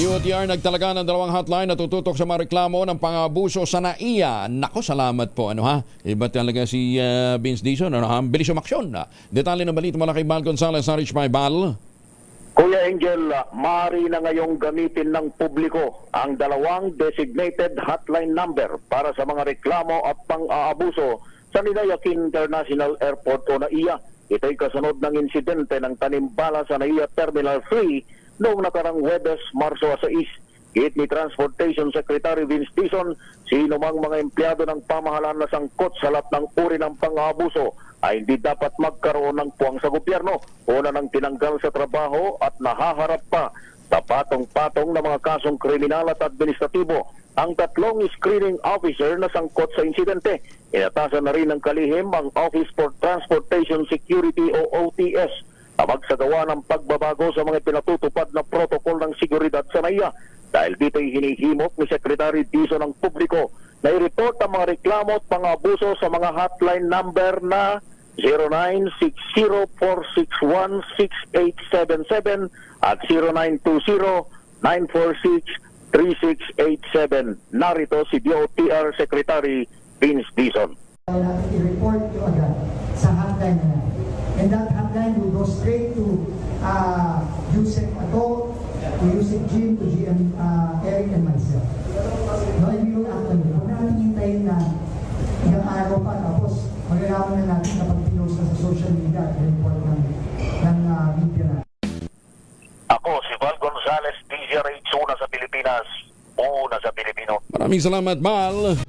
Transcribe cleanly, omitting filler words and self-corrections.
DOTR nagtalaga ng 2 hotline na tututok sa mga reklamo ng pang-abuso sa NAIA. Nako, salamat po. Iba talaga si Vince Dizon. Bilis umaksyon. Detalye ng balita mula kay Bal Gonzales sa Rich Bal. Kuya Angel, maaari na ngayong gamitin ng publiko ang 2 designated hotline number para sa mga reklamo at pang-aabuso sa Ninayak International Airport o NAIA. Ito'y kasunod ng insidente ng tanimbala sa NAIA Terminal 3 noong nakarang Huwebes, Marso 6. Git ni Transportation Secretary Vince Dizon, sino mang mga empleyado ng pamahalaan na sangkot sa lahat ng uri ng pang-aabuso ay hindi dapat magkaroon ng puwang sa gobyerno. Una nang tinanggal sa trabaho at nahaharap pa sa patong-patong na mga kasong kriminal at administratibo ang 3 screening officer na sangkot sa insidente. Inatasan na rin ng kalihim ang Office for Transportation Security o OTS na magsagawa ng pagbabago sa mga pinatutupad na protokol ng seguridad sa NAIA. Dahil dito'y hinihimok ni Secretary Dizon ng publiko na i-report ang mga reklamo at pang-abuso sa mga hotline number na 0960-461-6877 at 0920-946-3687. Narito si DOTR Secretary Vince Dizon. I-report nyo agad sa hotline na yan. And that hotline will go straight to Yusek Ato, to Yusek Jim, to GM Eric and myself. No, and we will act on it. Huwag natin hintayin na ilang araw pa, tapos magagawa na natin kapag pinost na sa social media at report ng media na. Ako si Val Gonzales, DZRH, una sa Pilipinas, una sa Pilipino. Maraming salamat, Bal.